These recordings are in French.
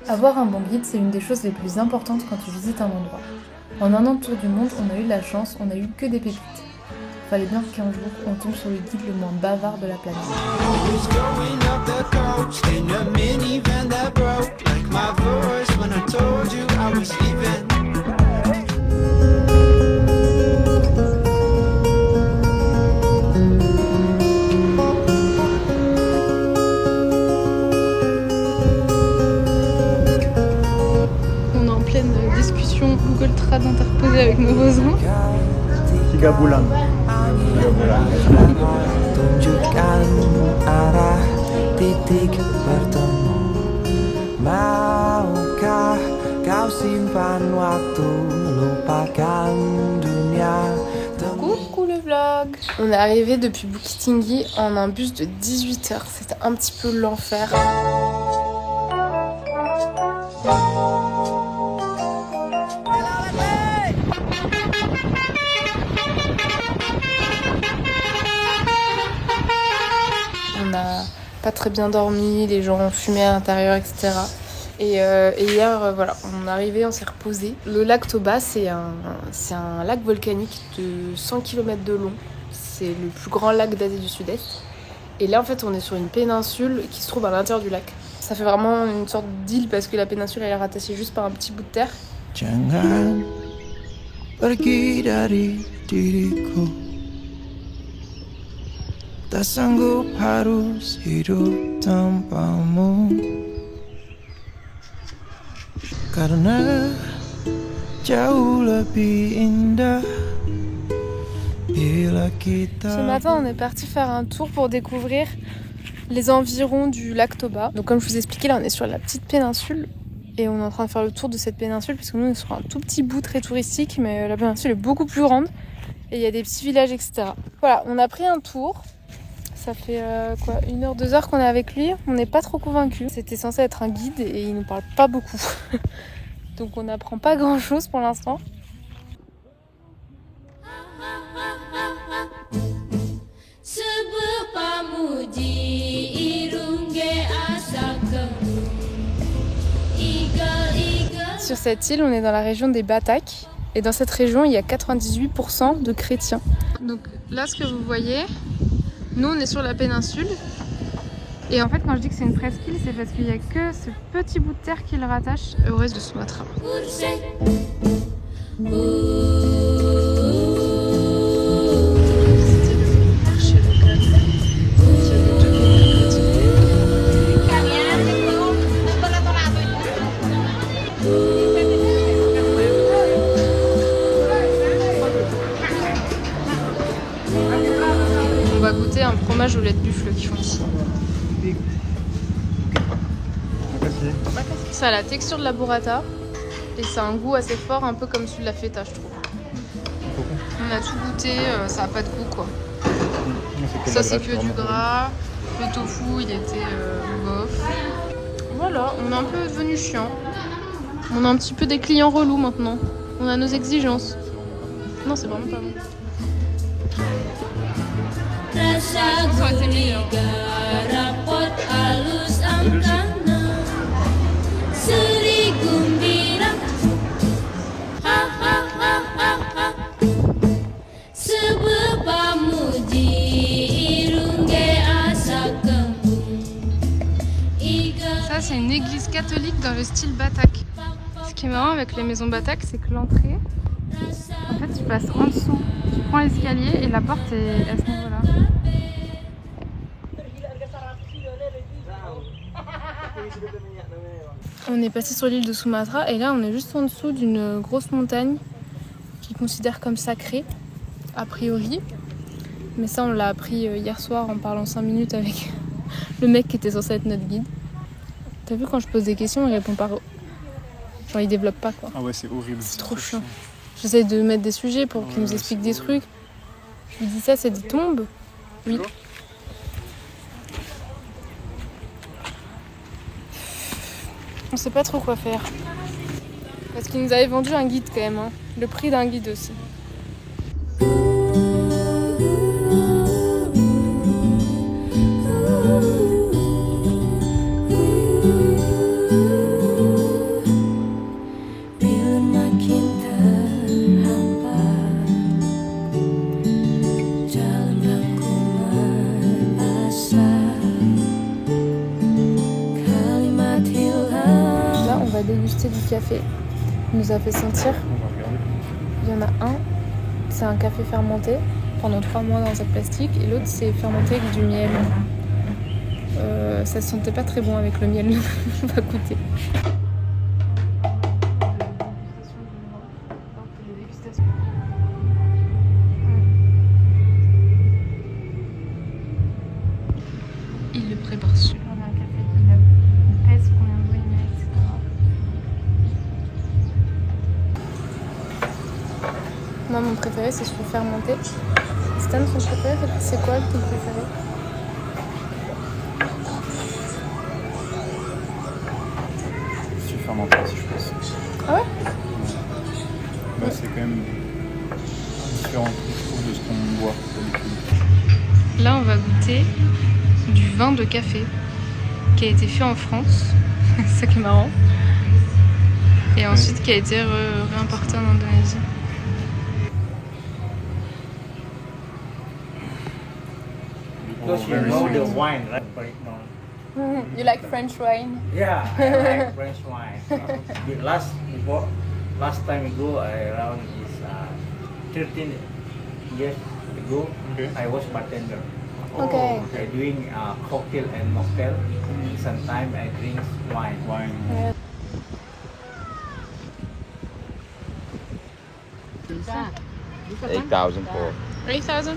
Avoir un bon guide, c'est une des choses les plus importantes quand tu visites un endroit. En un an de tour du monde, on a eu de la chance, on a eu que des pépites. Fallait bien qu'un jour, on tombe sur le guide le moins bavard de la planète. On est en pleine discussion Google Trad interposée avec nos voisins. 3 bulan. Tunjukkan arah titik bertemu. Maukah kau simpan waktu, lupakan dunia. Coucou le vlog. On est arrivé depuis Bukittinggi en un bus de 18h. C'était un petit peu l'enfer. On n'a pas très bien dormi, les gens ont fumé à l'intérieur, etc. Et hier, voilà, on est arrivé, on s'est reposé. Le lac Toba, c'est un lac volcanique de 100 km de long. C'est le plus grand lac d'Asie du Sud-Est. Et là, en fait, on est sur une péninsule qui se trouve à l'intérieur du lac. Ça fait vraiment une sorte d'île parce que la péninsule elle est rattachée juste par un petit bout de terre. Jangan pergi dari diriku. Tak sanggup harus hidup tanpamu. Karena jauh lebih indah bila kita. Ce matin, on est parti faire un tour pour découvrir les environs du lac Toba. Donc comme je vous expliquais, là on est sur la petite péninsule et on est en train de faire le tour de cette péninsule parce que nous on est sur un tout petit bout très touristique, mais la péninsule est beaucoup plus grande et il y a des petits villages, etc. Voilà, on a pris un tour. Ça fait 1 heure, 2 heures qu'on est avec lui. On n'est pas trop convaincus. C'était censé être un guide et il nous parle pas beaucoup. Donc on n'apprend pas grand chose pour l'instant. Sur cette île, on est dans la région des Batak. Et dans cette région, il y a 98% de chrétiens. Donc là, ce que vous voyez, nous, on est sur la péninsule. Et en fait, quand je dis que c'est une presqu'île, c'est parce qu'il n'y a que ce petit bout de terre qui le rattache au reste de Sumatra. On va goûter un fromage au lait de buffle qu'ils font ici. Ça a la texture de la burrata et ça a un goût assez fort, un peu comme celui de la feta, je trouve. On a tout goûté, ça a pas de goût quoi. Ça c'est que du gras, le tofu il était bof. Voilà, on est un peu devenu chiant. On a un petit peu des clients relous maintenant. On a nos exigences. Non, c'est vraiment pas bon. Ça aurait été meilleur. Ça, c'est une église catholique dans le style Batak. Ce qui est marrant avec les maisons Batak, c'est que l'entrée, en fait, tu passes en dessous, tu prends l'escalier et la porte est à ce niveau-là. On est passé sur l'île de Sumatra et là, on est juste en dessous d'une grosse montagne qu'ils considèrent comme sacrée, a priori. Mais ça, on l'a appris hier soir en parlant 5 minutes avec le mec qui était censé être notre guide. T'as vu, quand je pose des questions, il répond pas. Genre, il développe pas quoi. Ah ouais, c'est horrible. C'est trop chiant. J'essaie de mettre des sujets pour qu'il nous explique des trucs. Je lui dis ça, c'est des tombes. Oui. On sait pas trop quoi faire. Parce qu'il nous avait vendu un guide quand même. Hein. Le prix d'un guide aussi. va déguster du café. Il nous a fait sentir. On va regarder. Il y en a un, c'est un café fermenté pendant 3 mois dans un sac plastique, et l'autre c'est fermenté avec du miel. Ça se sentait pas très bon avec le miel. On va goûter. Il le prépare super bien le café. Il pèse combien d'eau il met, etc. Moi, mon préféré, c'est celui fermenté. Stan, son préféré, c'est quoi ton préféré? Je suis fermenté si je pense. Ah ouais? Bah, c'est quand même différent, je trouve, de ce qu'on boit d'habitude. Là, on va goûter du vin de café qui a été fait en France. C'est ça qui est marrant. Et ensuite qui a été réimporté en Indonésie. Because you know the wine, right? Right now. You like French wine? Yeah, I like French wine. Last time ago, around is 13 years ago, Okay. I was bartender. Okay. I doing cocktail and mocktail. Sometimes I drink wine. Wine. 8,000 po. 8,000?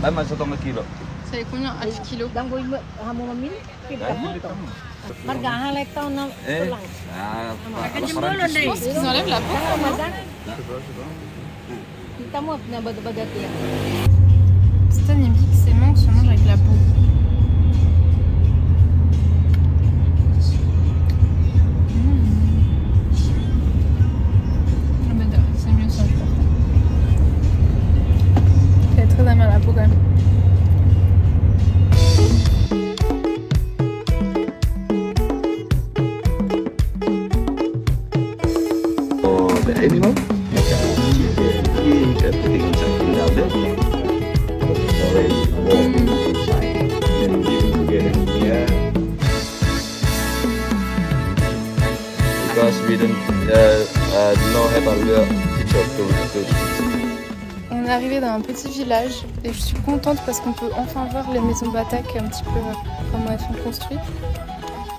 Ay, mas 1 kilo. Ça fait combien à kilo? Eh, Je pense qu'ils enlèvent la peau. Stan il me dit que ces mangues se mangent avec la peau. C'est mieux ça, je pense. Elle est très amère la peau quand même. the animal. Everything is down there. Already warm inside. Then you get it here. Because we don't know have a real picture to On est arrivé dans un petit village et je suis contente parce qu'on peut enfin voir les maisons Batak un petit peu comment elles sont construites.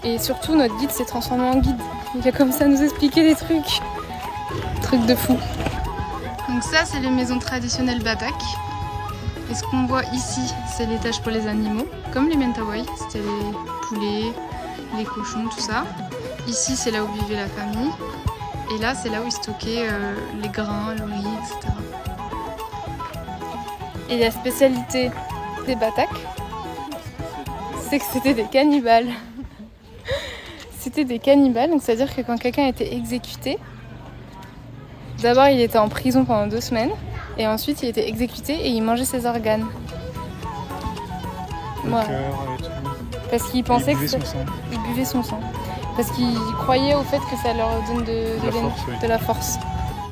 Et surtout notre guide s'est transformé en guide. Il a comme ça nous expliquer des trucs. Trucs de fou. Donc ça c'est les maisons traditionnelles Batak. Et ce qu'on voit ici c'est l'étage pour les animaux, comme les Mentawai, c'était les poulets, les cochons, tout ça. Ici c'est là où vivait la famille. Et là c'est là où ils stockaient les grains, le riz, etc. Et la spécialité des Batak, c'est que c'était des cannibales. C'était des cannibales, donc c'est-à-dire que quand quelqu'un était exécuté, d'abord il était en prison pendant 2 semaines, et ensuite il était exécuté et il mangeait ses organes. Le Voilà. cœur et tout. Parce qu'il pensait Il buvait que son sang. il buvait son sang. Parce qu'il croyait au fait que ça leur donne de la force.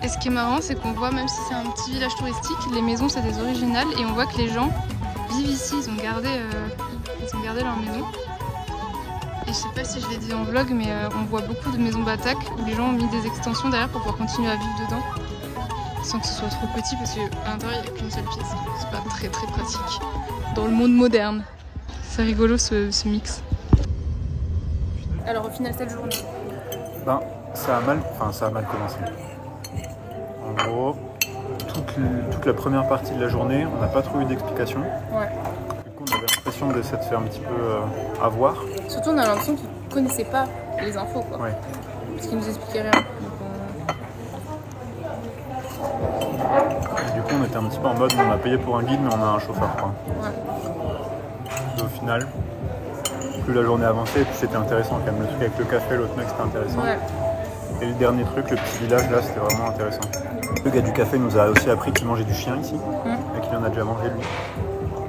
Et ce qui est marrant, c'est qu'on voit, même si c'est un petit village touristique, les maisons c'est des originales et on voit que les gens vivent ici, ils ont gardé leur maison. Et je sais pas si je l'ai dit en vlog, mais on voit beaucoup de maisons Batak où les gens ont mis des extensions derrière pour pouvoir continuer à vivre dedans sans que ce soit trop petit parce qu'à l'intérieur il n'y a qu'une seule pièce. C'est pas très très pratique dans le monde moderne. C'est rigolo ce mix. Alors au final cette journée. Ben, ça a mal commencé. En gros, toute la première partie de la journée, on n'a pas trop eu d'explication. Ouais. Du coup, on avait l'impression d'essayer de se faire un petit peu avoir. Surtout on a l'impression qu'ils connaissaient pas les infos quoi. Ouais. Parce qu'ils nous expliquaient rien. Et du coup, on était un petit peu en mode, on a payé pour un guide, mais on a un chauffeur, quoi. Ouais. Et au final, plus la journée avançait, plus c'était intéressant quand même. Le truc avec le café, l'autre mec, c'était intéressant. Ouais. Et le dernier truc, le petit village, là, c'était vraiment intéressant. Le gars du café nous a aussi appris qu'il mangeait du chien ici, et qu'il en a déjà mangé lui.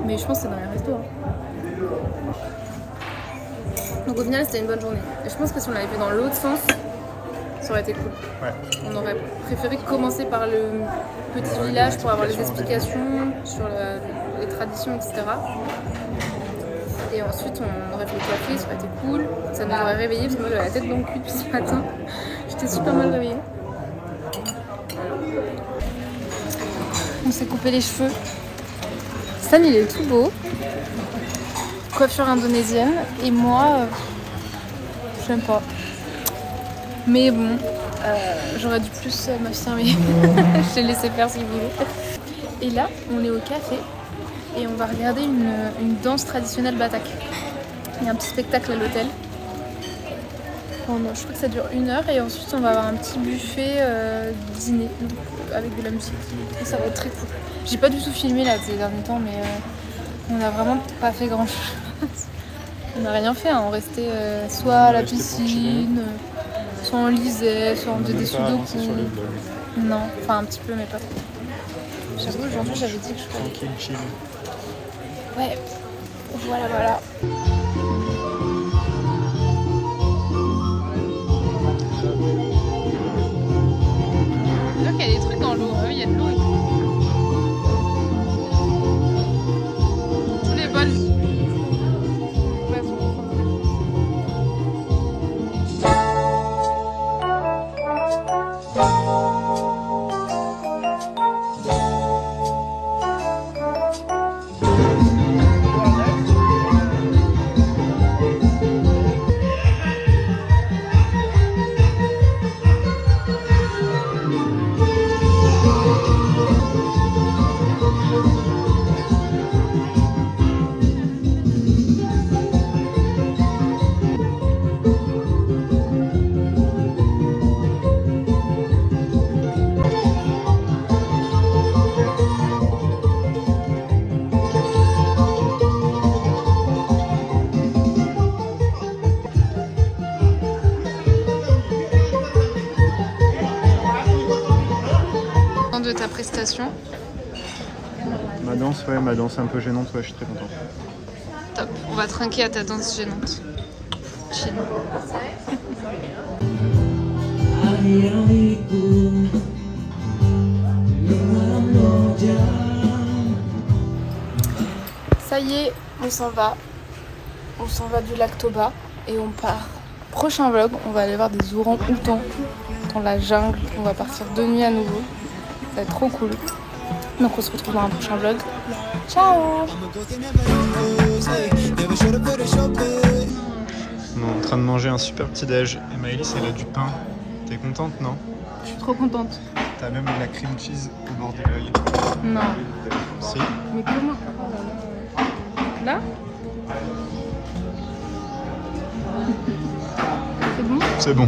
Mais je pense que c'est dans les restos. Hein. Donc au final c'était une bonne journée. Et je pense que si on l'avait fait dans l'autre sens, ça aurait été cool. Ouais. On aurait préféré commencer par le petit village pour avoir les explications sur les traditions, etc. Et Et ensuite on aurait fait le café, ça aurait été cool. Ça nous aurait réveillé parce que moi j'avais la tête dans le cul depuis ce matin. J'étais super mal réveillée. On s'est coupé les cheveux. Stan il est tout beau. Coiffure indonésienne. Et moi, j'aime pas. Mais bon, j'aurais dû plus m'affirmer. Je l'ai laissé faire si vous voulez. Et là, on est au café et on va regarder une danse traditionnelle batak. Il y a un petit spectacle à l'hôtel. Je crois que ça dure 1 heure et ensuite on va avoir un petit buffet dîner donc, avec de la musique. Et ça va être très cool. J'ai pas du tout filmé là ces derniers temps, mais on a vraiment pas fait grand chose. On n'a rien fait, hein. On restait soit à la piscine, soit on lisait, soit on faisait des sudoku. Non, enfin un petit peu, mais pas trop. J'avoue, aujourd'hui j'avais dit que je ferais. Tranquille, chill. Ouais, voilà. Donc il y a des trucs dans l'eau, il y a de l'eau et tout. Tous les bols. Ouais, de ta prestation. Ma danse un peu gênante, ouais, je suis très content. Top, on va trinquer à ta danse gênante. Chill. Ça y est, on s'en va. On s'en va du lac Toba et on part. Prochain vlog, on va aller voir des orangs-outans dans la jungle. On va partir de nuit à nouveau. Ça va être trop cool. Donc on se retrouve dans un prochain vlog. Ciao! On est en train de manger un super petit déj et Maëlys elle a du pain. T'es contente, non? Je suis trop contente. T'as même la cream cheese au bord de l'œil. Non. Si. Mais comment? Là? C'est bon? C'est bon.